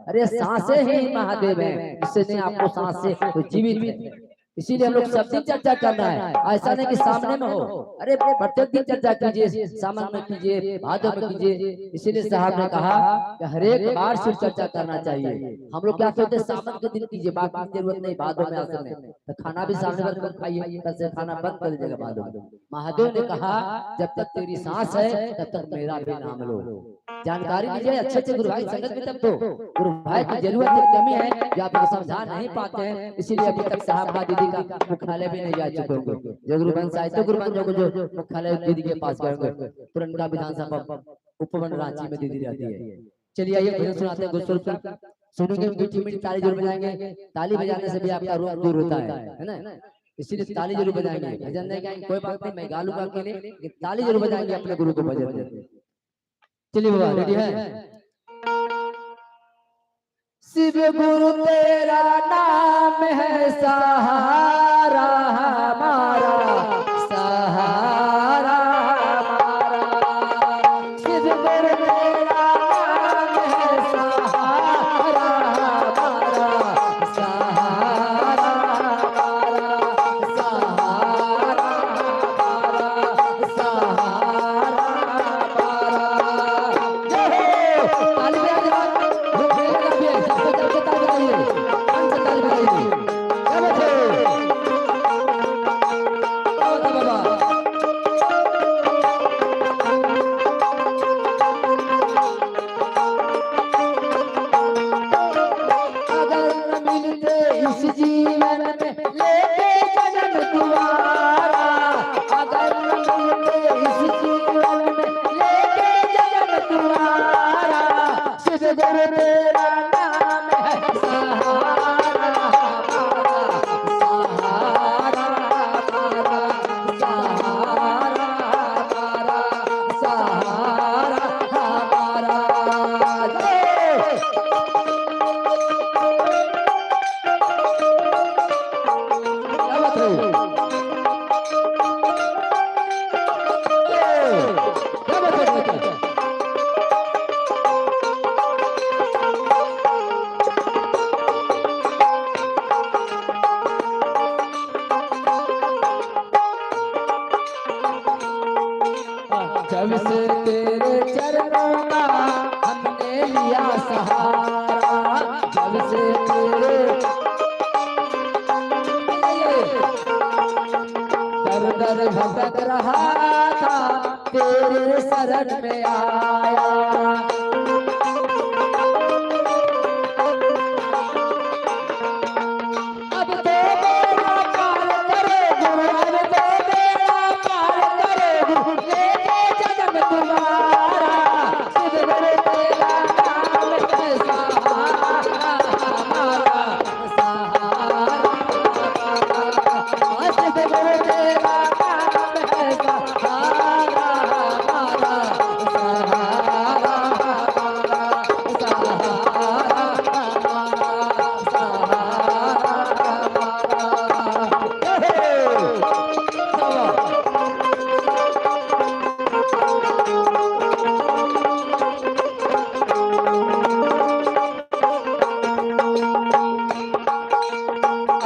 अरे सांसें ही महादेव हैं, इससे आपको सांस से जीवित है। इसीलिए हम लोग सब दिन चर्चा करना है, ऐसा नहीं कि सामने में हो। अरे प्रत्येक दिन चर्चा कीजिए, सामन में कीजिए, भादव में कीजिए। इसीलिए साहब ने कहा कि हर एक बार सिर्फ चर्चा करना चाहिए। हम लोग क्या सोचते हैं सामन के दिन कीजिए, बाकी जरूरत नहीं, भादव में आसन में तो खाना भी सामने पर कम खाइए, कल से खाना बंद कर दीजिएगा भादव में। महादेव ने कहा जब तक तेरी सांस है तब तक मेरा भी नाम लो। जानकारी लीजिए अच्छे अच्छे गुरु भाई संगत में, तब तो गुरु भाई की जरूरत की कमी है जो आप समझा नहीं पाते हैं। इसीलिए अभी तक साहब का दीदी का मुख्यालय भी नहीं जा चुके होंगे। जो गुरुबंश आए तो गुरुबंश जो मुख्यालय दीदी के पास गए पुरनका विधानसभा उपवन रांची में दीदी रहती है। चलिए आइए भजन सुनाते हैं गुरुस्वर का, सुनेंगे मीठी मीठी ताली जरूर बजाएंगे। ताली बजाने से भी आपका रोग दूर होता है ना, इसीलिए ताली जरूर बजाएंगे। भजन नहीं गाएंगे कोई बात नहीं, मैं गा लूंगा अकेले, ताली जरूर बजाएंगे अपने गुरु को भजन। चलिए बाबा रेडी है। शिव गुरु तेरा नाम है सहारा हमारा, सहारा हमारा। शिव गुरु तेरा नाम है सहारा हमारा, सहारा हमारा, सहारा हमारा, सहारा हमारा। जय हो ताली बजा जब से तेरे चरणों का हमने लिया सहारा, जब से तेरे दर दर भटक रहा था तेरे शरण में आया।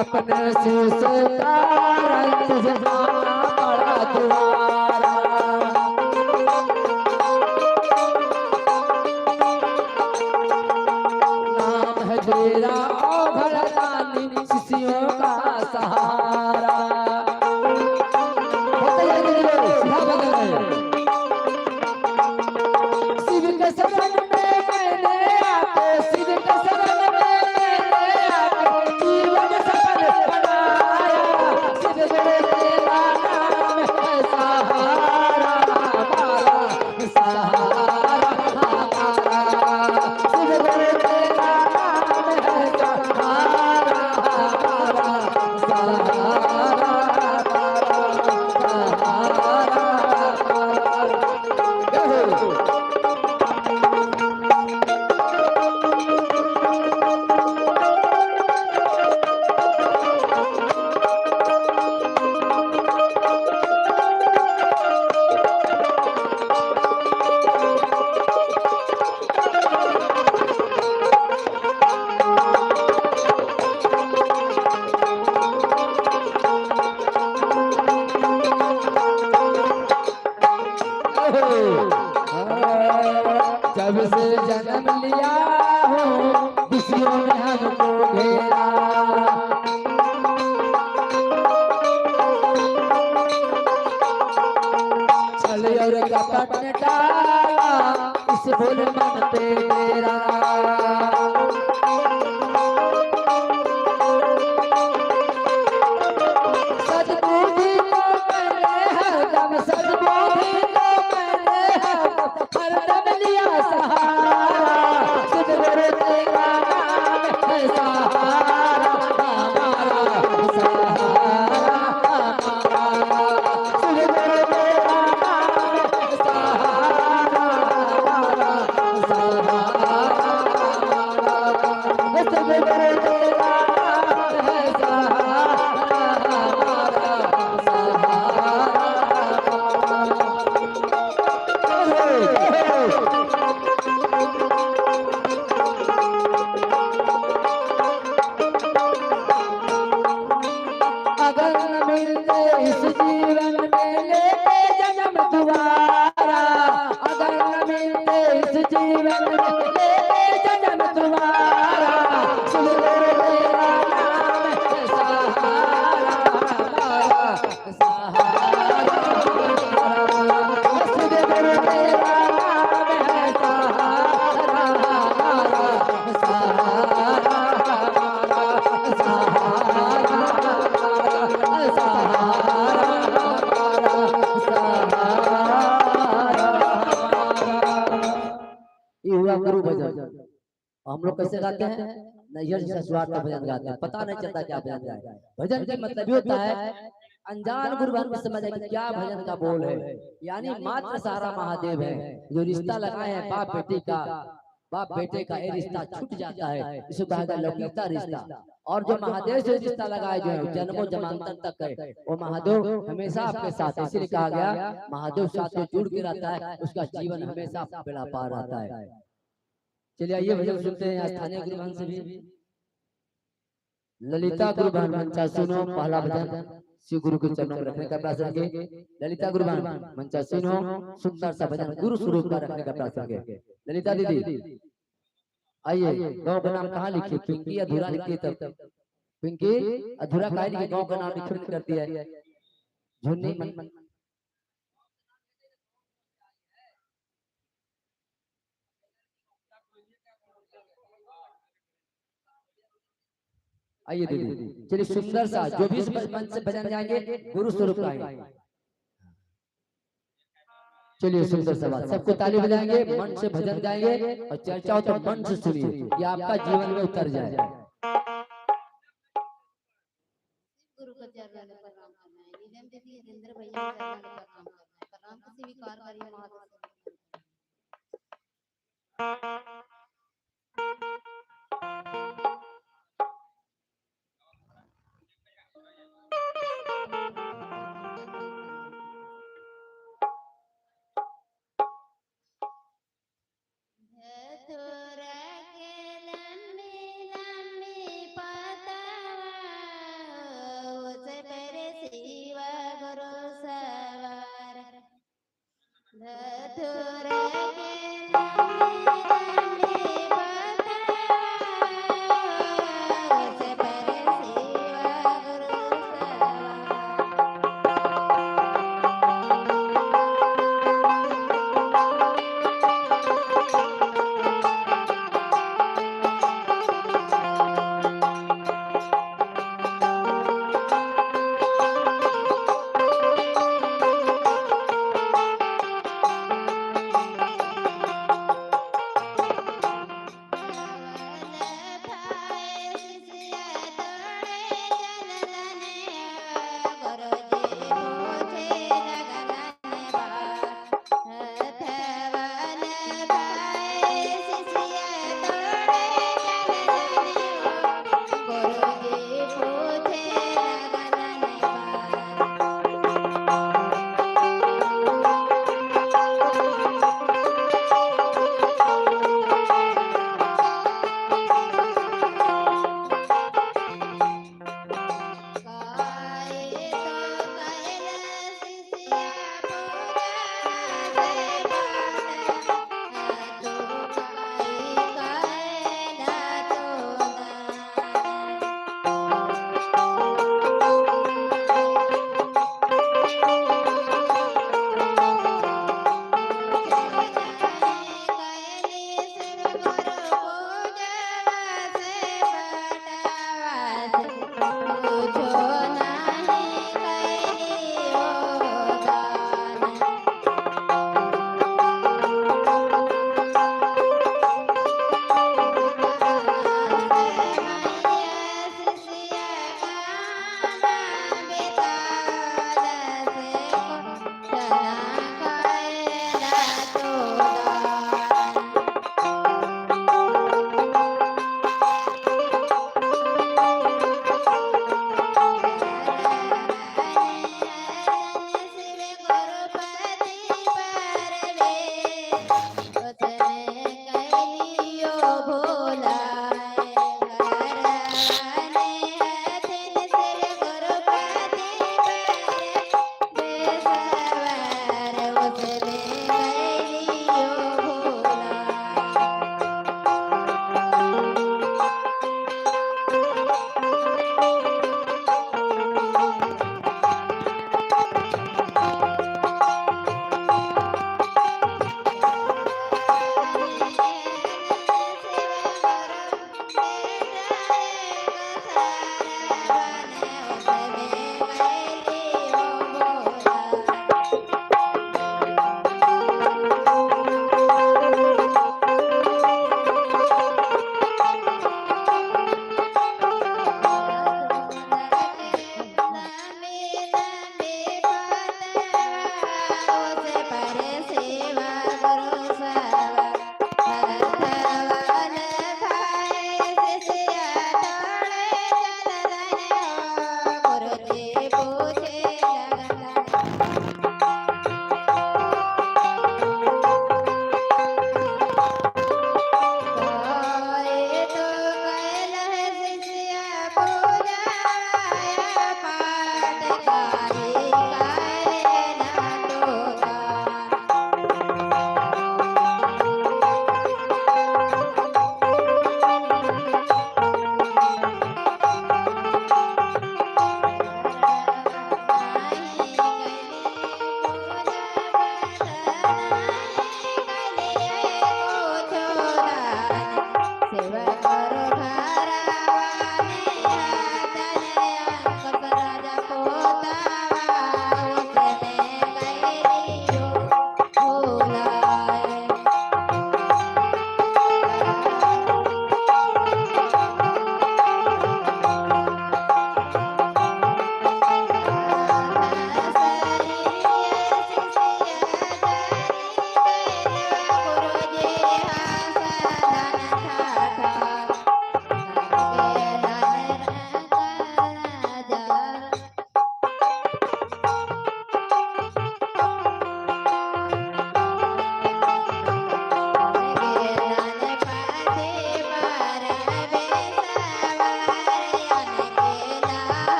अपने शीश का रंग जमाना बड़ा दुआरा, नाम है तेरा ओ भरदानी शिष्यों का सहारा। शिव के शरण में मैंने आके, शिव के शरण में मैंने आके जीवन सफल बनाया। शिव गुरु तेरा नाम है सहारा हमारा, सहारा हमारा। शिव गुरु तेरा नाम है सहारा हमारा, सहारा भोले मन पे तेरा। सद्बुद्धि तो मैंने हरदम, सद्बुद्धि तो मैंने हरदम लिया सहारा। सद्गुरु तेरा नाम है सहारा हमारा, सहारा हमारा। सद्गुरु तेरा नाम है सहारा हमारा, सहारा हमारा। सद्गुरु तेरा नाम है सहारा हमारा, सहारा अगर न मिलते इस जीवन में लेते जन्म दोबारा। अगर न मिलते इस जीवन में लेते जन्म दोबारा। सद्गुरु तेरा नाम है सहारा हमारा, सहारा हमारा। सद्गुरु तेरा नाम है सहारा हमारा, सहारा हमारा, सहारा ये हुआ गुरु भजन। हम लोग कैसे गाते हैं? नैहर से ससुराल का भजन गाते हैं, पता नहीं चलता क्या भजन गाए। भजन का मतलब ये होता है अनजान गुरु भजन में समझ आए कि क्या भजन का बोल है। यानी मात्र सहारा महादेव है। जो रिश्ता लगाए हैं बाप बेटी का, बाप बेटे का, ये रिश्ता छूट जाता है, इसको कहा जाता है लौकिकता रिश्ता। और जो महादेव से रिश्ता लगाए जो है जन्मों जमांतर तक है, वो महादेव हमेशा आपके साथ है। इसलिए कहा गया महादेव साथ में जुड़ के रहता है, उसका जीवन हमेशा बेड़ा पार रहता है। चलिए आइए भजन सुनते हैं स्थानीय गुरु भजन से भी। ललिता गुरु भजन मंचा सुनो, पहला भजन शिव गुरु के चरणों में रखने का प्रयास रखेंगे। ललिता गुरु भजन मंचा सुनो, सुंदर सा भजन गुरु स्वरूप का रखने का प्रयास रखेंगे। ललिता दीदी आइए। गाँव का नाम कहाँ लिखिए? पिंकी अधूरा लिखिए तब। पिंकी अधूरा कहा लिखिए, गाँव का नाम लिखिए कर दिया है। झुन्नी आइए दीदी। चलिए सुंदर सा जो भी इस मंच से भजन जाएंगे गुरु स्वरूप का आएंगे। चलिए सुंदर सा बात, सबको ताली बजाएंगे, मन से भजन गाएंगे और चर्चा हो तो मन से सुनिए, ये आपका जीवन में उतर जाए। गुरु को चरणों में प्रणाम करना है। नीलम दीदी हरिंद्र भैया के चरणों में प्रणाम करना है। प्रणाम को स्वीकार करिए महादेव।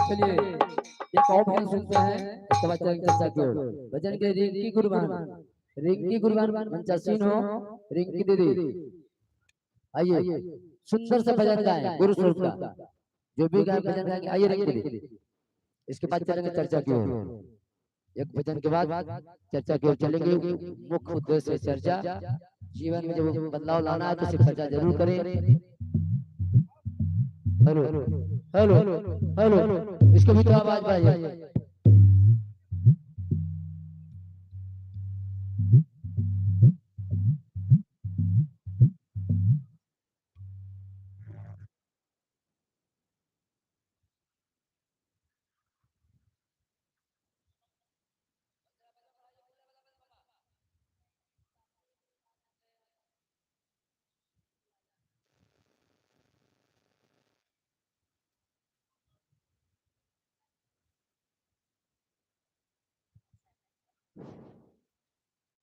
चलिए एक और भजन सुनते हैं, इसके बाद चलेंगे चर्चा की ओर। भजन के रिंकी गुरबान मंचासीन हो, रिंकी दीदी आइए सुंदर से भजन गाएं गुरु स्वरूप का। जो भी गाए भजन गाएंगे, आइए रिंकी दीदी। इसके बाद चलेंगे चर्चा की ओर। एक भजन के बाद चर्चा की ओर चलेंगे। मुख्य उद्देश्य है चर्चा। जीवन में जब बदलाव लाना है तो सिर्फ चर्चा जरूर करें। हेलो हेलो हेलो, इसको भी तो आवाज पाइए।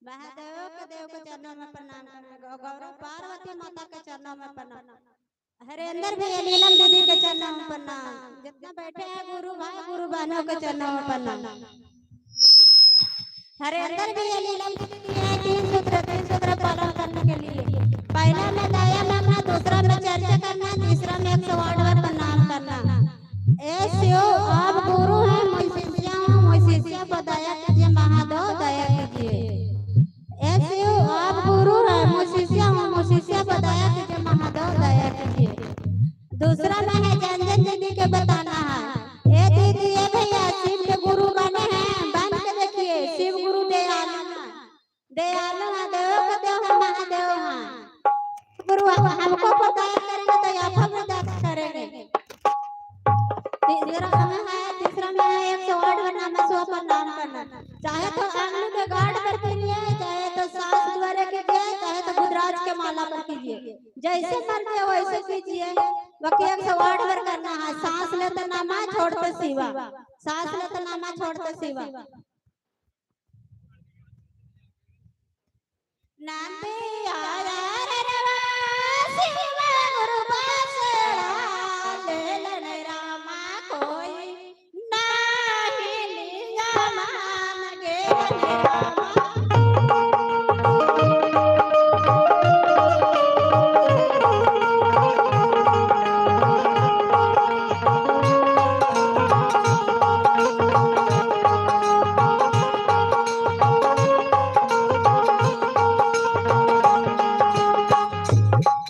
महादेव के चरणों में प्रणाम करना, गौरव पार्वती माता के चरणों में प्रणाम, हरेंद्र भैया नीलम दीदी के चरणों में प्रणाम, जितना बैठे हैं गुरु भाई गुरु बहनों के चरणों में प्रणाम। हरेंद्र भैया नीलम दीदी है तीन सूत्र पालन करने के लिए। पहला में दया मांगना, दूसरा में चर्चा करना, तीसरा में 108 बार प्रणाम करना। ए शिव आप गुरु हैं, मैं शिष्या को दया कीजिए, महादेव दया कीजिए। ऐसे आप गुरु है, मुशिष्या को दया कीजिए, महादेव दया कीजिए। दूसरा मैंने जंजन दीदी के बताना है। ए दीदी ए भैया शिव के गुरु बने हैं, बन के देखिए शिव गुरु दयालु है, देव का देव है, महादेव है। गुरु हमको दया करेंगे तो आप भी दया करेंगे। तीसरा में है 108 बार नाम सो प्रणाम करना। चाहे तो आंगन के गार्ड पर कीजिए, चाहे तो सास द्वारे कीजिए, चाहे तो गुजरात के माला पर कीजिए, जैसे मर्जी हो वैसे कीजिए। बाकी 108 बार करना है। सांस लेते नामा छोड़ते शिवा, सांस लेते नामा छोड़ते शिवा। नाम पे आया रे रवा शिवा गुरु बासरा, लेलन रामा कोई नाही लिया मान गे रामा।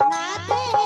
नाते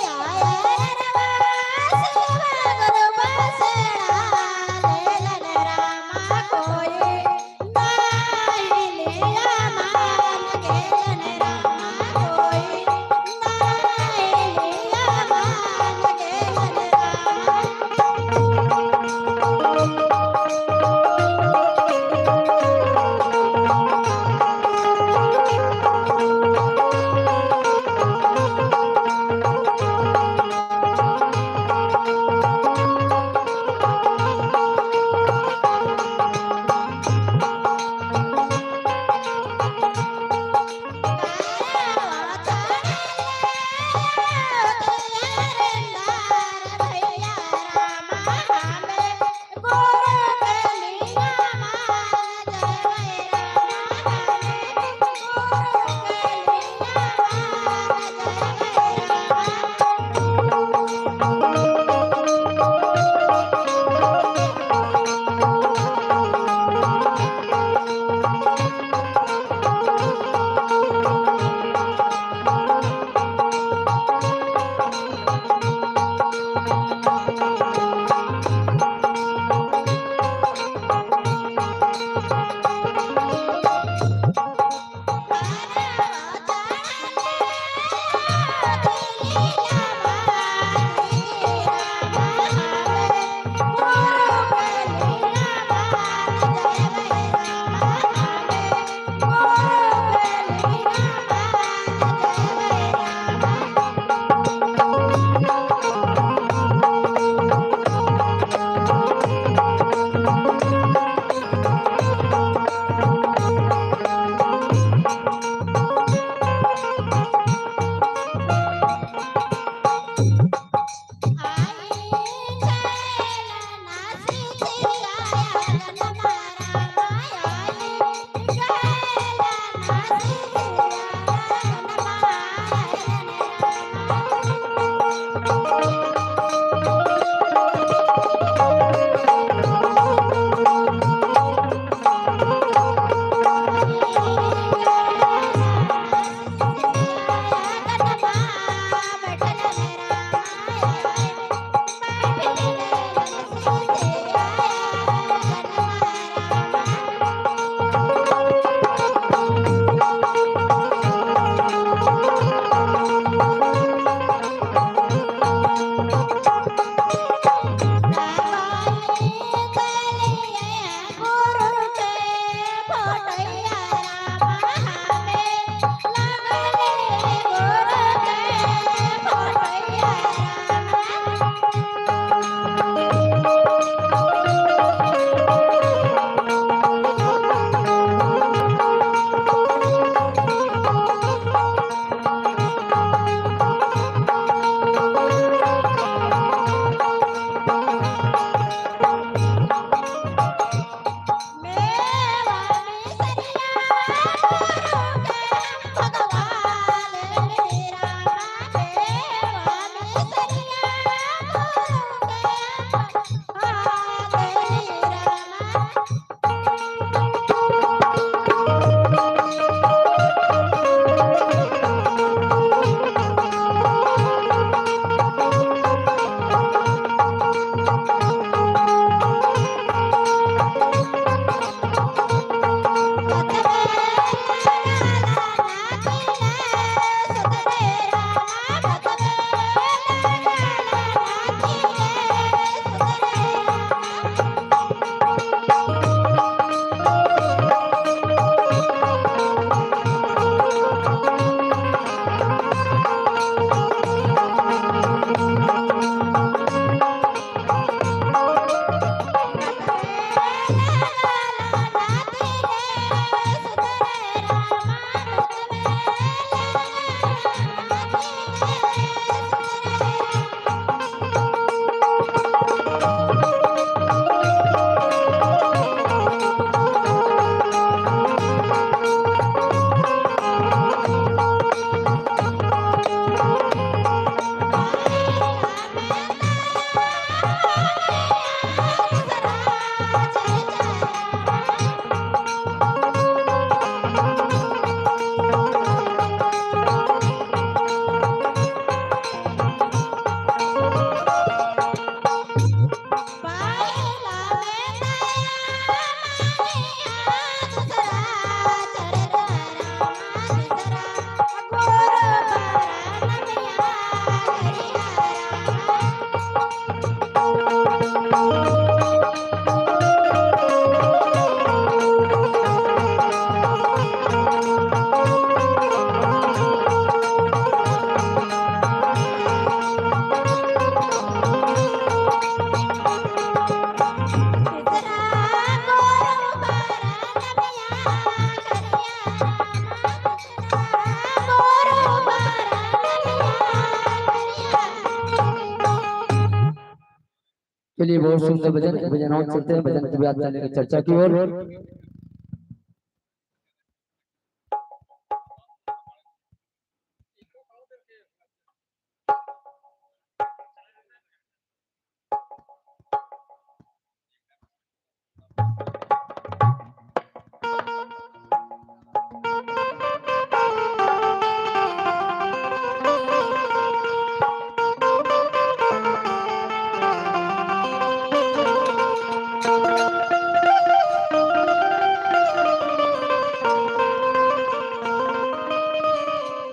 चलिए बहुत सुंदर भजन भजनों चलते हैं, भजन की बात चलेंगे चर्चा की ओर।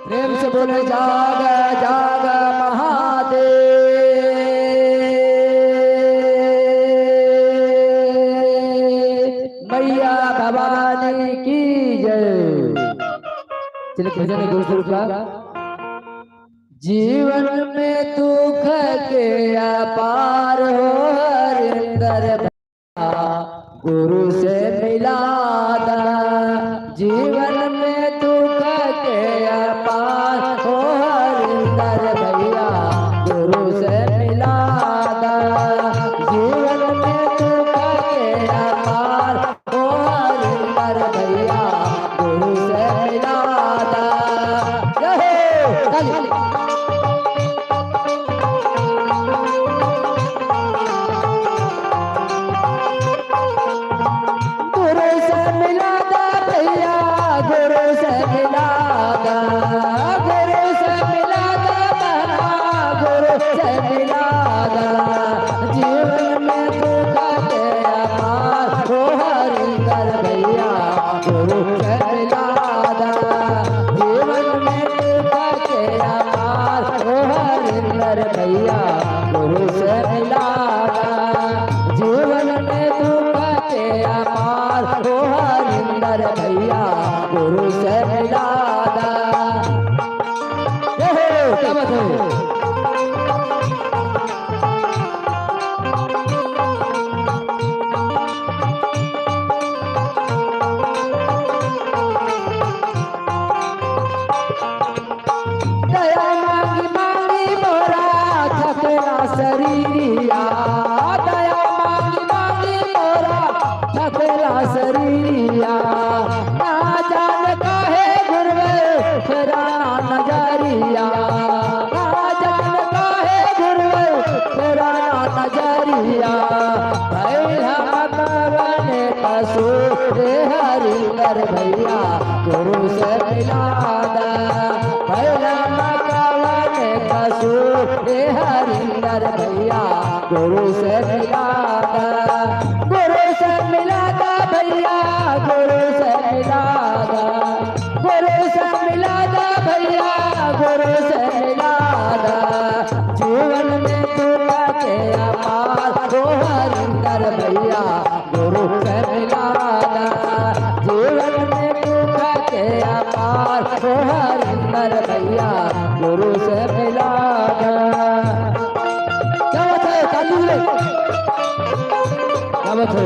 प्रेम से बोले जाग जाग महादेव, मैया भवानी की जय। चलिए भजन है गुरु का। जीवन में दुख के अपार हो हरिंदर गुरु से मिला दा, जीवन में दुख के अपार हो हरिंदर भैया गुरु से मिला दा, जीवन में दुख के अपार हो हरिंदर भैया गुरु से मिला दा। जय हो भैया गुरु से मिला दा, जीवन में दुख के अपार हो हरिंदर भैया गुरु से मिला दा। क्या बात है? शरीरिया दया मांगी मांगी मोरा थकला शरीरिया, ना जान काहे गुरवे तेरा नजरिया, ना जान काहे गुरवे तेरा नजरिया, भैया कवन कसूर हरिंदर भैया गुरु से मिला दा, भैया कवन कसूर हरिंदर भैया गुरु से मिला दा, गुरु से मिला दा भैया गुरु से मिला दा, गुरु से मिला दा भैया गुरु से मिला दा, जीवन में दुख के अपार हो हरिंदर भैया गुरु से मिला दा, जीवन में दुख के अपार हो हरिंदर भैया गुरु से मिला दा। क्या बात है? क्या बात है?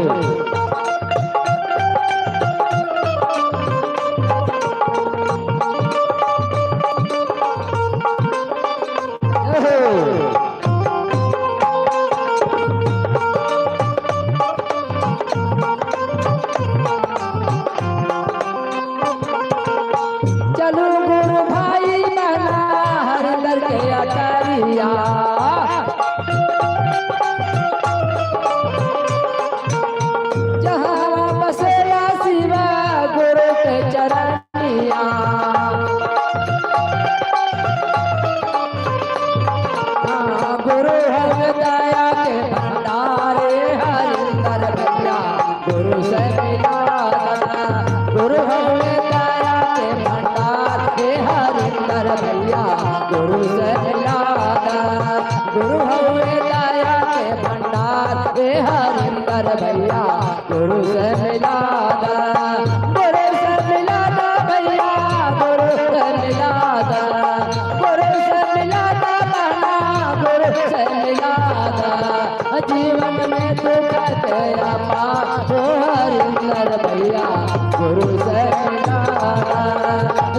चलो गुरु भाई बना हरिंदर के अटारिया, जहाँ बसेला शिवा गुरु के चरनिया, गुरु हर दया के भंडारे हरिंदर भैया गुरु से मिला दा, गुरु हर दया के भंडारे हरिंदर भैया गुरु से मिला दा, गुरु हर दया के भंडारे हरिंदर भैया गुरु से मिला दा, गुरु से मिला दा भैया गुरु से मिला दा, गुरु से मिला दा बना गुरु से मिला दा, जीवन में दुख के अपार हो हरिंदर भैया गुरु से मिला दा,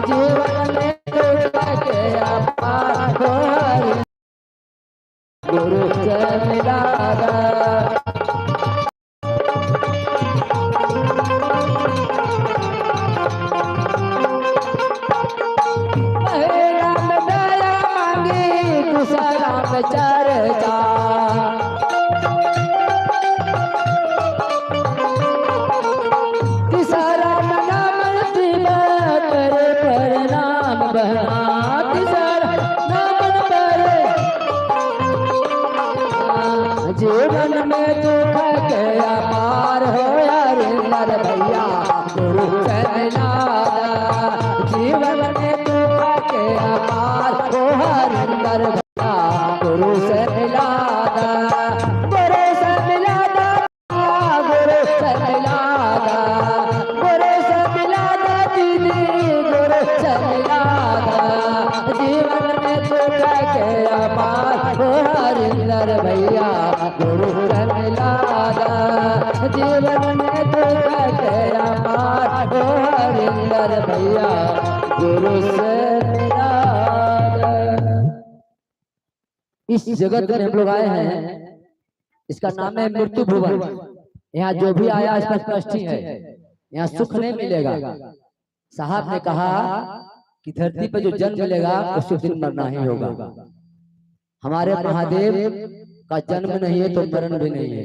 जीवन में दुख के अपार हो हरिंदर गुरु से मिला दा। से मिलादा, गुरु से मिलादा दीदी, गुरु से मिलादा, जीवन में तू के अपार हो हरिंदर भैया, गुरु से मिलादा, जीवन में तू के अपार हो हरिंदर भैया, गुरु से मिलादा। इस जगत में हम लोग आए हैं, इसका नाम है मृत्यु भुवन। यहाँ जो भी आया इसका कष्ट ही है, यहाँ सुख नहीं मिलेगा। साहब ने कहा कि धरती पर जो जन्म मिलेगा उसको दिन मरना ही होगा। हमारे महादेव का जन्म नहीं है तो मरण भी नहीं है,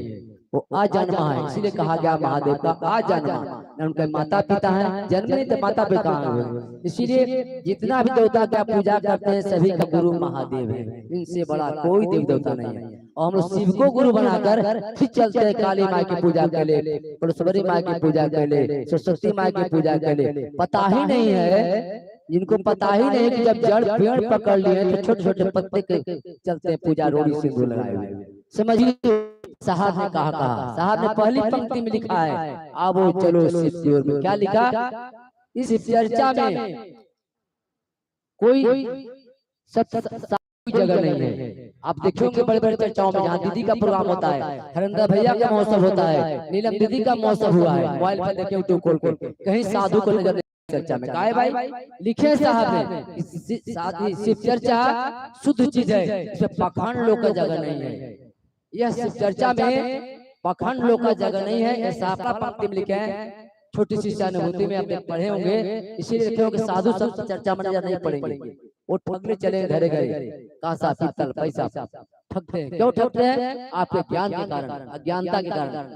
वो अजन्मा है, इसीलिए कहा गया महादेव का अजन्मा। उनके माता पिता हैं, जन्म नहीं तो माता पिता हैं, इसीलिए जितना भी देवता का पूजा करते हैं सभी का गुरु महादेव है, इनसे बड़ा कोई देव देवता नहीं है। और हम लोग शिव को गुरु बनाकर फिर चलते हैं काली माँ की पूजा कर ले, परमेश्वरी माँ की पूजा कर ले, सरस्वती माँ की पूजा कर ले। पता ही नहीं है, जिनको पता ही नहीं कि जब जड़ पेड़ पकड़ लिए तो छोटे छोटे पत्ते के चलते हैं पूजा रोड़ी सिंदूर लगाए हुए। समझिए साहब ने कहा साहब ने पहली पंक्ति में लिखा है, आओ चलो शिव की ओर में। क्या लिखा? इस चर्चा में कोई जगह नहीं है। आप देखोगे बड़े बड़े चर्चाओं में जहाँ दीदी का प्रोग्राम होता है, हरिंदर भैया का महोत्सव होता है, नीलम दीदी का महोत्सव हुआ है, मोबाइल पर देखे यूट्यूब खोल के, कहीं साधु को नजर चर्चा में काहे भाई लिखे साहब ने साथी शिव चर्चा शुद्ध चीज है, इसमें पाखंड लोग का जगह नहीं है। यह शिव चर्चा में पाखंड लोग का जगह नहीं है। ये साफा पंक्ति में लिखे हैं, छोटी सी अनुभूति में आपने पढ़े होंगे, इसीलिए लिखे होंगे साधु संत चर्चा में नजर नहीं पड़ेंगे। वो ठगने चले घरे घरे, कांसा पीतल पैसा ठगते हैं। क्यों ठगते हैं? आपके ज्ञान के कारण, अज्ञानता के कारण।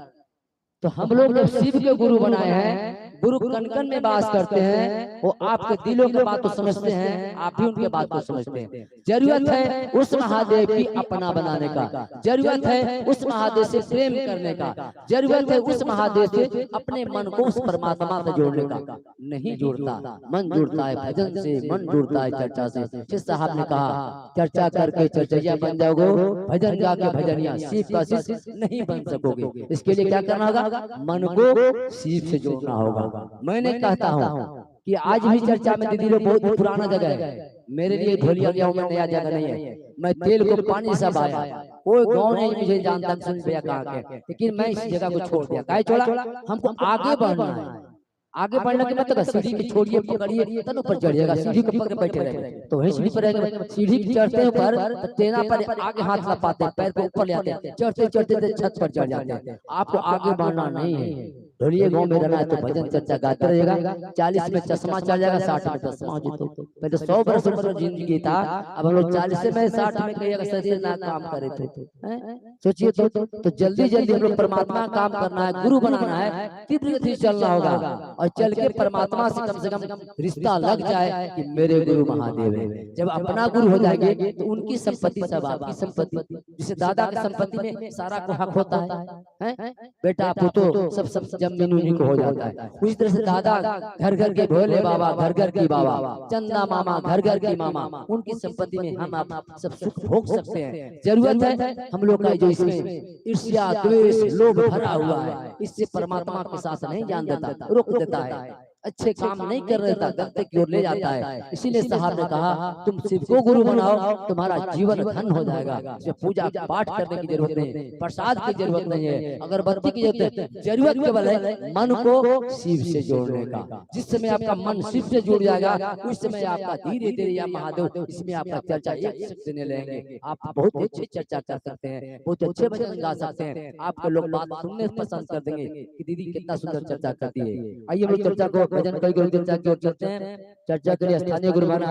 तो हम लोग जब शिव के गुरु बनाए हैं, गुरु कन-कन में वास करते हैं, वो आपके दिलों की बात को समझते हैं, आप भी उनके बात को समझते हैं। जरूरत है उस महादेव की अपना बनाने का, जरूरत है उस महादेव से प्रेम करने का, जरूरत है उस महादेव से अपने मन को उस परमात्मा से जोड़ने का। नहीं जुड़ता, मन जुड़ता है भजन से, मन जुड़ता है चर्चा से। शिव साहब ने कहा चर्चा करके चर्चैया बन जाओगे, भजन गा के भजनिया शिव का शिष्य नहीं बन सकोगे। इसके लिए क्या करना होगा? मन को शिव से जोड़ना होगा। मैंने कहता हूँ कि आज भी चर्चा में दीदी लोग बहुत पुराना जगह है, मेरे लिए ढोलिया में नया जगह नहीं है। मैं तेल को पानी सब आया, कोई गाँव नहीं मुझे जानता सुन भैया कहाँ के, लेकिन मैं इस जगह को छोड़ दिया। काहे छोड़ा? हमको आगे बढ़ना है। आगे बढ़ने के मतलब सीढ़ी की छोड़िए पकड़िए तब ऊपर चढ़िएगा, सीढ़ी के पकड़ बैठे रहे तो वही सीढ़ी पर रहेंगे। सीढ़ी चढ़ते ऊपर तेना पर आगे हाथ ला पाते, पैर को ऊपर ले आते हैं, चढ़ते चढ़ते छत पर चढ़ जाते हैं। आपको आगे बढ़ना नहीं है, ढोलिए गाँव में रहना है तो भजन चर्चा गाते रहेगा। 40 में चश्मा चढ़ जाएगा, 60 में चश्मा हो जीतो। पहले 100 वर्ष जिंदगी था, अब हम लोग 40 में 60 में कहिएगा शरीर ना काम करे थे। सोचिए तो जल्दी जल्दी हम लोग परमात्मा काम करना है, गुरु बनाना है, तीव्र गति चलना होगा और चल के परमात्मा से कम रिश्ता लग जाए कि मेरे गुरु महादेव है। जब अपना गुरु हो जाएंगे तो उनकी संपत्ति सब आपकी संपत्ति। जैसे दादा की संपत्ति में सारा को हक होता है, बेटा पुतो सब जमीन उन्हीं को हो जाता है। उसी तरह से दादा घर घर के भोले बाबा, घर घर की बाबा, चंदा मामा घर घर की मामा, उनकी संपत्ति में हम आप सब सुख भोग सकते हैं। जरूरत है हम लोग का जो इसमें ईर्ष्या द्वेष लोभ भरा हुआ है, इससे परमात्मा के साथ नहीं जान देता, रोक देता है, अच्छे काम नहीं कर रहता, गलती की ओर ले जाता है। इसीलिए साहब ने कहा तुम शिव को गुरु बनाओ, तुम्हारा जीवन धन हो जाएगा। इसमें पूजा पाठ करने की जरूरत नहीं, प्रसाद की जरूरत नहीं है, अगरबत्ती की जरूरत है। जरूरत केवल है मन को शिव से जोड़ने का। जिस समय आपका मन शिव से जुड़ जाएगा उस समय आपका धीरे धीरे या महादेव इसमें आपका चर्चा एक शक्ति ने लेंगे। आप बहुत अच्छी चर्चा कर सकते हैं, बहुत अच्छे भजन गा सकते हैं, आपके लोग बात सुनने पसंद कर देंगे कि दीदी कितना सुंदर चर्चा करती है। आइए हम लोग चर्चा को भजन कई गुरु चर्चा की ओर चलते हैं। चर्चा के लिए स्थानीय गुरुबाना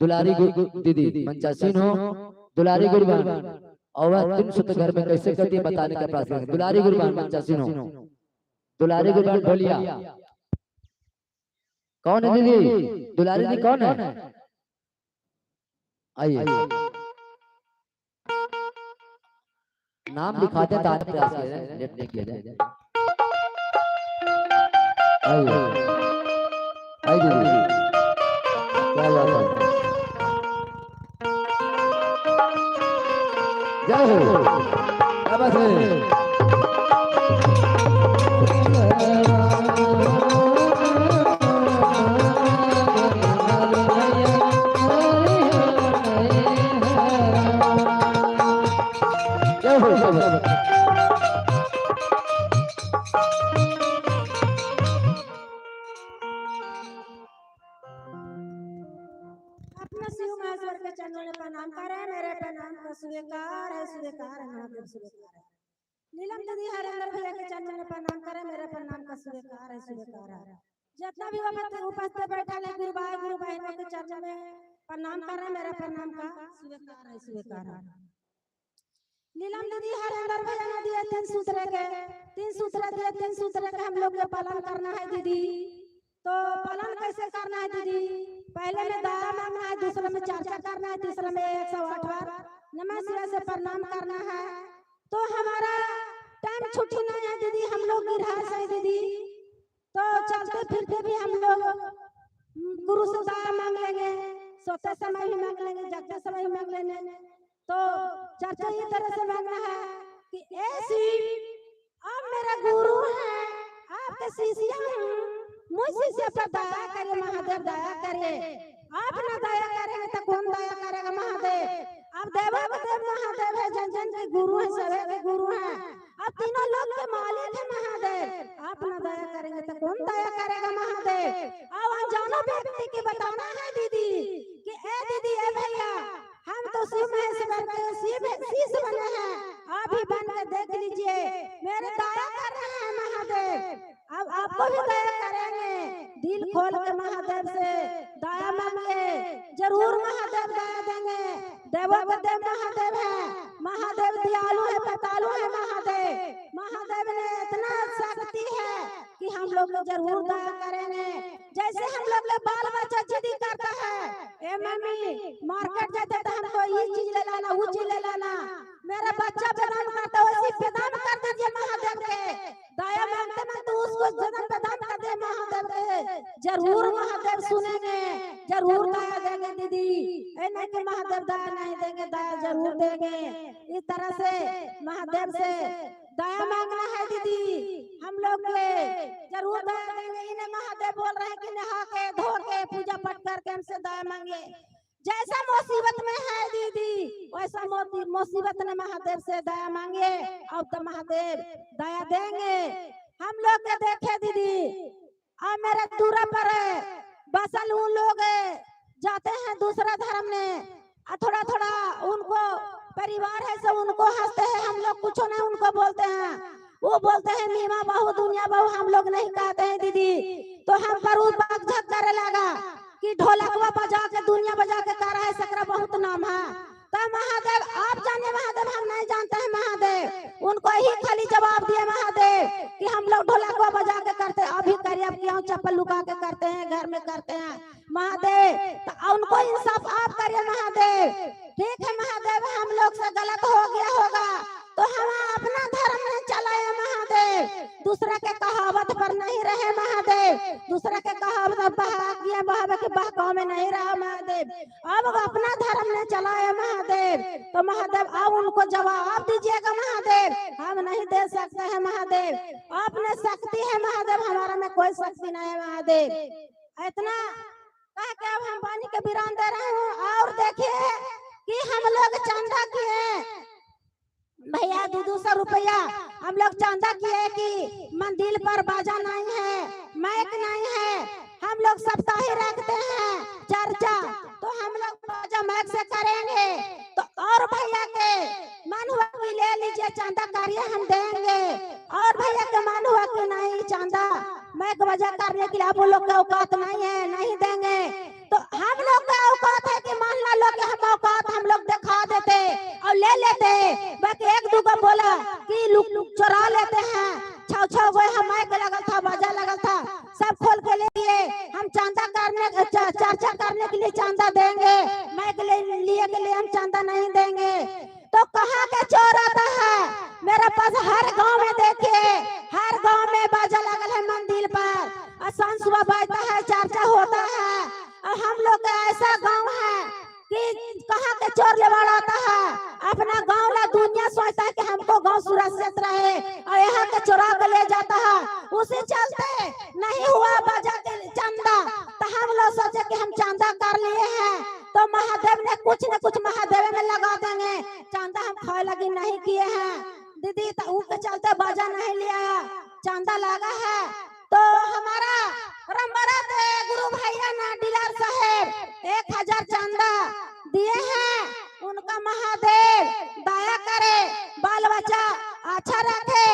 दुलारी दीदी मंचासीन हो, दुलारी गुरुबान और वह 3 सूत्र घर में कैसे करती है बताने का प्रयास करेंगे। दुलारी गुरुबान मंचासीन हो, दुलारी गुरुबान ढोलिया कौन है दीदी? दुलारी दीदी कौन है? आइए नाम लिखाते हैं, प्रयास करें लेट नहीं किया जाए। आइए आइए दीदी क्या बात है, जय हो, क्या बात है। का स्वीकार है महादेव स्वीकार है। नीलम दीदी हरेंद्र भैया के चरण में प्रणाम करे, मेरे प्रणाम का स्वीकार है। जितना भी उपस्थित बैठा है गुरु भाई गुरु बहनों के चरण में प्रणाम कर रहे, मेरे प्रणाम का स्वीकार है। नीलम दीदी हरेंद्र भैया ने दिए 3 सूत्र दिए, 3 सूत्र के हम लोग को पालन करना है दीदी। तो पालन कैसे करना है दीदी? पहले में दया मांगना है, दूसरे में चर्चा करना है, तीसरे में 108 बार नमः शिवाय से प्रणाम करना है। तो हमारा टाइम छुट्टी नहीं है दीदी, हम लोग गिरहास है दीदी। तो चलते फिरते भी हम लोग गुरु से दया मांग लेंगे, सोते समय भी मांग लेंगे, जगते समय भी मांग लेंगे। तो चर्चा इस तरह से मांगना है कि ऐसी आप मेरा गुरु हैं, आपके शिष्य हूँ, मुझसे से पर दया करे महादेव, दया करे। आप ना दया करेंगे तो कौन दया करेगा महादेव? आप देवादेव महादेव है, जन जन के गुरु है, सभी के गुरु हैं, आप तीनों लोग के मालिक है महादेव। आप ना दया करेंगे तो कौन दया करेगा महादेव? और अनजानो व्यक्ति की बताना है दीदी कि ए दीदी ए भैया हम तो शिव महेश्वर के शीश बने हैं, आप ही बन के देख लीजिए, मेरे दया कर रहे हैं महादेव। अब आपको भी दया करेंगे, दिल खोल के महादेव से दया मांगे, जरूर महादेव दया देंगे। देवों के देव महादेव है, महादेव दयालु है, कृपालु है महादेव ने इतना शक्ति है कि हम लोग जरूर दया करेंगे। जैसे हम लोग के बाल बच्चा जिद करता है, ए मम्मी मार्केट जाते तो हमको ये चीज ले लाना, वो चीज ले लाना, मेरा बच्चा प्रदान करता है, वैसे प्रदान कर दीजिए महादेव के। दया मांगते मांगते उसको जन्म प्रदान कर दे महादेव के, जरूर महादेव सुनेंगे, जरूर दया देंगे दीदी। ऐ नहीं कि महादेव दया नहीं देंगे, दया जरूर देंगे। इस तरह से महादेव से दया मांगना है दीदी, हम लोग के जरूर दया देंगे। इन्हें महादेव बोल रहे हैं कि नहा के धो के पूजा पाठ करके हमसे दया मांगे। जैसा मुसीबत में है दीदी, वैसा मुसीबत में महादेव से दया मांगे, अब तो महादेव दया देंगे। हम लोग के देखे दीदी, अब मेरे दूरा पर बसल उन लोग जाते हैं दूसरा धर्म में, थोड़ा थोड़ा उनको परिवार है सब उनको हंसते हैं, हम लोग कुछ नहीं उनको बोलते हैं, वो बोलते हैं मीमा बहू दुनिया बहू, हम लोग नहीं कहते हैं दीदी। तो हम पर झक करे लगा कि ढोलकवा बजा के दुनिया बजा के कर रहा है, सकरा बहुत नाम है। तो महादेव आप जाने महादेव, हम नहीं जानते हैं महादेव, उनको ही खाली जवाब दिए महादेव कि हम लोग ढोलकवा बजा के करते, अभी करिए, अब क्यों चप्पल लुका के करते हैं, घर में करते हैं महादेव। तो उनको इंसाफ आप करिए महादेव। ठीक है महादेव, हम लोग से गलत हो गया होगा तो हम अपना धर्म में चलाए महादेव, दूसरा के कहावत पर नहीं रहे महादेव, दूसरा के कहावत बहावे के बहकाव में नहीं रहा महादेव, अब अपना धर्म में चलाए महादेव। तो महादेव अब उनको जवाब दीजिएगा महादेव, हम नहीं दे सकते हैं महादेव, आपने शक्ति है महादेव, हमारा में कोई शक्ति नहीं है महादेव। इतना कह के अब हम पानी के विराम दे रहे हैं। और देखिए कि हम लोग चंदा किए भैया 200 रुपया हम लोग चंदा किए कि मंदिर पर बाजा नहीं है, माइक नहीं है, हम लोग सप्ताही रखते हैं चर्चा, तो हम लोग बाजा माइक से करेंगे। तो और भैया के मन हुआ कि ले लीजिए चंदा करिए, हम देंगे, और भैया के मन हुआ कि नहीं चंदा माइक बाजा करने के लिए आप लोग का औकात नहीं है, नहीं देंगे। तो हम लोग का औकात है कि मान लो कि हम औकात हम लोग दिखा देते और ले लेते, बाकी एक दूगो बोला कि लुक चुरा लेते हैं, छाव गए हम माइक लगल था, बाजा लगल था, सब खोल के ले लिए, हम चंदा करने चर्चा करने के लिए चंदा देंगे, माइक लिए के लिए हम चंदा नहीं देंगे। तो कहाँ के चोर आता है मेरे पास, हर गांव में देखिए, हर गांव में बाजा लगल है मंदिर पर, शाम सुबह बजता है, चर्चा होता है, और हम लोग का ऐसा गांव है कि कहाँ के चोर लेवाड़ आता है, अपना गांव ला दुनिया सोचता है कि हमको गांव सुरक्षित रहे, और यहाँ के चोरा के ले जाता है। उसी चलते नहीं हुआ बाजा के चंदा, तो हम लोग सोचे कि हम चंदा कर लिए हैं, तो महादेव ने कुछ न कुछ महादेव में लगा देंगे, चंदा हम खाए लगी नहीं किए हैं दीदी, तो उसके चलते बाजा नहीं लिया, चंदा लगा है। तो हमारा गुरु भैया ना डीलर साहेब 1000 चंदा दिए हैं, उनका महादेव दया करे, बाल बच्चा अच्छा रखे।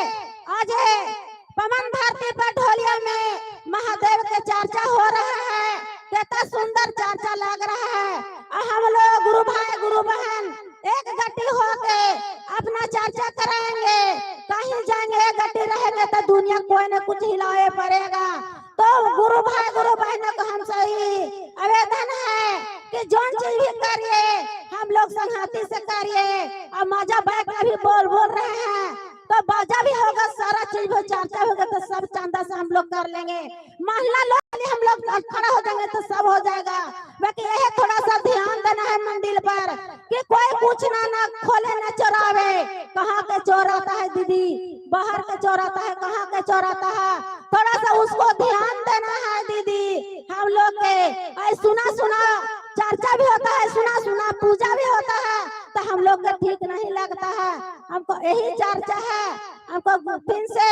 आज पवन धरती पर ढोलिया में महादेव के चर्चा हो रहा है, कितना सुंदर चर्चा लग रहा है। और हम लोग गुरु भाई गुरु बहन एक गट्टी होके अपना चर्चा कराएंगे। कहीं जाएंगे एक गट्टी रहेंगे तो दुनिया कोई न कुछ हिलाए पड़ेगा। तो गुरु भाई गुरु बहनों को हम सही आवेदन है कि जो चीज भी करिए हम लोग संगति से करिए। और मजा बैठ के भी बोल रहे हैं तो बाजा भी होगा, सारा चीज भी चर्चा होगा, तो सब चंदा से हम लोग कर लेंगे। महिला लोग हम लोग खड़ा हो जाएंगे तो सब हो जाएगा। बाकी यह थोड़ा सा ध्यान देना है मंदिर पर कि कोई कुछ ना खोले ना चोरावे। कहाँ के चोर आता है दीदी, बाहर के चोर आता है, कहाँ के चोर आता है, थोड़ा सा उसको ध्यान देना है दीदी। हम लोग के सुना सुना चर्चा भी होता है, सुना सुना पूजा भी होता है, तो हम लोग को ठीक नहीं लगता है। हमको यही चर्चा है। हमको फिर से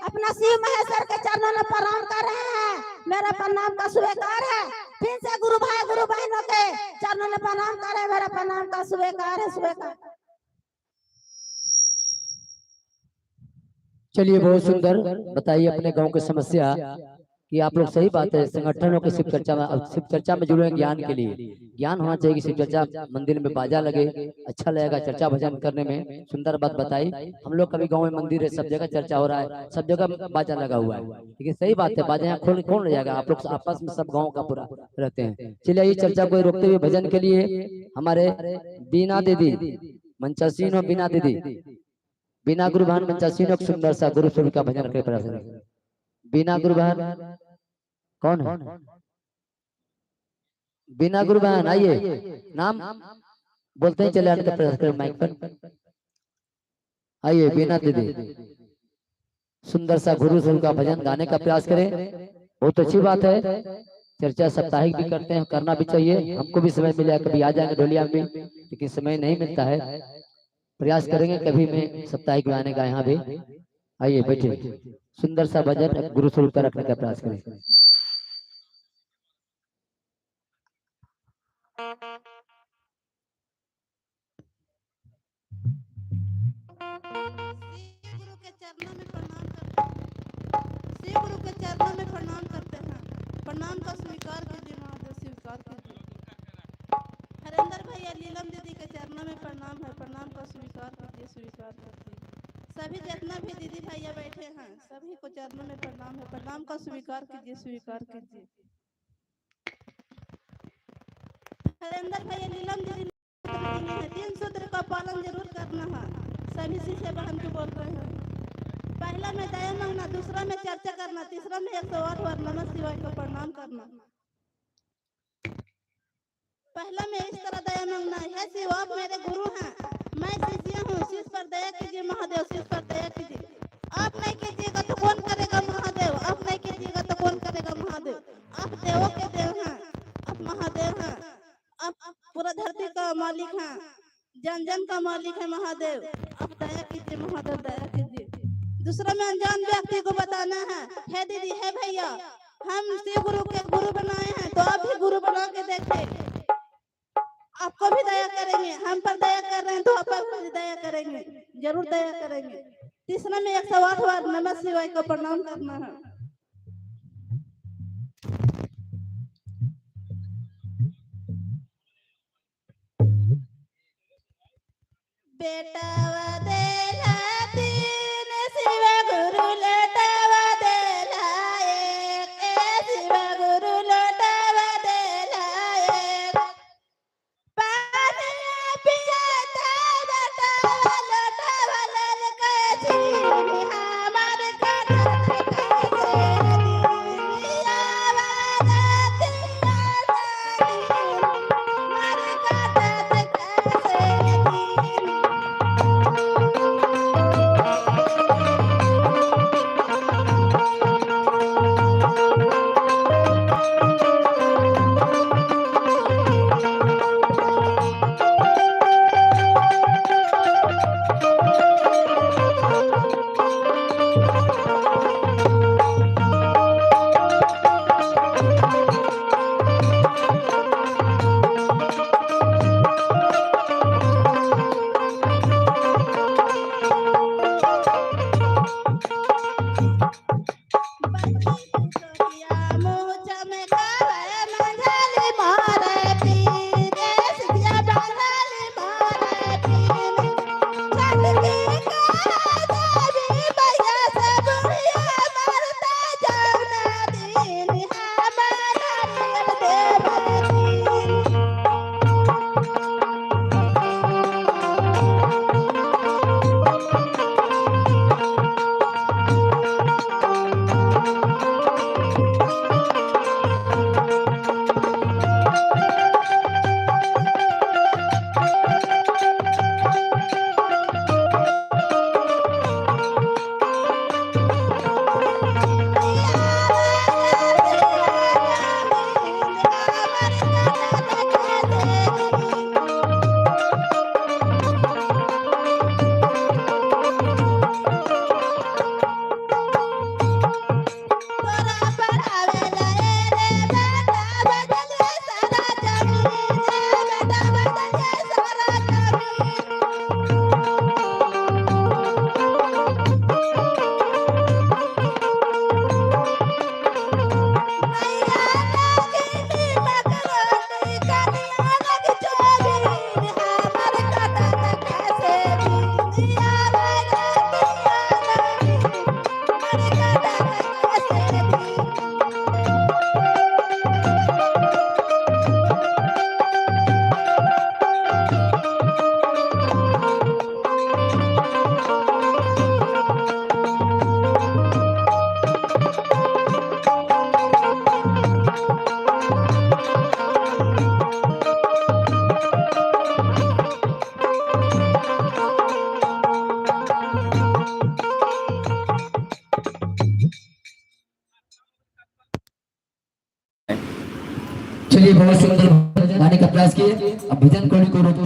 अपना शिव महेश्वर के चरणों में प्रणाम कर रहे हैं। मेरा प्रणाम का स्वीकार है। फिर से गुरु भाई गुरु बहनों के चरणों में प्रणाम कर रहे हैं। मेरा प्रणाम का स्वीकार है, स्वीकार। चलिए, बहुत सुंदर बताइए अपने गांव की समस्या कि आप लोग सही बात है। संगठनों के शिव चर्चा में जुड़े ज्ञान के लिए ज्ञान होना चाहिए कि शिव चर्चा मंदिर में बाजा लगे, अच्छा लगेगा चर्चा भजन करने में। सुंदर बात बताई। हम लोग कभी गांव में मंदिर है, सब जगह चर्चा हो रहा है, सब जगह बाजा लगा हुआ है, लेकिन सही बात है बाजा यहाँ खोल कौन ले जाएगा। आप लोग आपस में सब गाँव का पूरा रहते हैं। चलिए, ये चर्चा को रोकते हुए भजन के लिए हमारे बीना दीदी मंचासीन और बीना दीदी बिना गुरु भान मंचासीन और सुंदर सा गुरु स्वरूप का भजन करके प्रयास करें। बिना गुरु बहन कौन है? बिना गुरु बहन आइए, नाम बोलते ही चले आने का प्रयास करें माइक पर। आइए बिना दीदी, सुंदर सा गुरु स्वरूप का भजन गाने का प्रयास करें। बहुत अच्छी बात है। चर्चा साप्ताहिक भी करते हैं, करना भी चाहिए। हमको भी समय मिला, कभी आ जाएंगे ढोलिया में, लेकिन समय नहीं मिलता है। प्रयास करेंगे कभी मैं साप्ताहिक गाने का यहाँ भी। आइए बैठे, सुंदर सा भजन गुरु स्वरूप का रखने का प्रयास करें। शिव गुरु के चरणों में प्रणाम करते हैं। प्रणाम का स्वीकार कीजिए महादेव, स्वीकार कीजिए। हरेंद्र भैया लीलम दीदी के चरणों में प्रणाम है। प्रणाम का स्वीकार कीजिए, स्वीकार कीजिए। सभी जितना भी दीदी भैया बैठे हैं सभी को चरणों में प्रणाम है। प्रणाम का स्वीकार कीजिए, स्वीकार कीजिए। हरेंद्र भैया लीलम दीदी 3 सूत्र का पालन जरूर करना है। सभी शिष्य बहन को बोल रहे हैं। पहला में दया मांगना, दूसरा में चर्चा करना, तीसरा में 108 बार नमः शिवाय को प्रणाम करना। पहला में इस तरह दया मांगना है, शिव आप मेरे गुरु हैं, मैं शिष्य हूँ, शिष्य पर दया कीजिए महादेव, शिष्य पर दया कीजिए। आप नहीं कीजिएगा तो कौन करेगा महादेव, आप नहीं कीजिएगा तो कौन करेगा महादेव। आप देवों के देव हैं, आप महादेव हैं, आप पूरा धरती का मालिक हैं, जन जन का मालिक है महादेव। आप दया कीजिए महादेव, दया कीजिए। दूसरा में अनजान व्यक्ति को बताना है दीदी है भैया, हम शिव गुरु के गुरु बनाए हैं, तो आप भी गुरु बना के देखें, आपको भी दया करेंगे। हम पर दया कर रहे हैं तो आप पर भी दया करेंगे, जरूर दया करेंगे। तीसरा में 108 बार नमः शिवाय को प्रणाम करना है। बेटा वदेला तीन शिव गुरु लटावा देला एक, शिव गुरु लटावा देला एक। पानी पियाता बटावा लटावा ललका जी हमारे कान चलिए बहुत सुंदर गाने का प्रयास किए। अब भजन कौड़ी को रोकते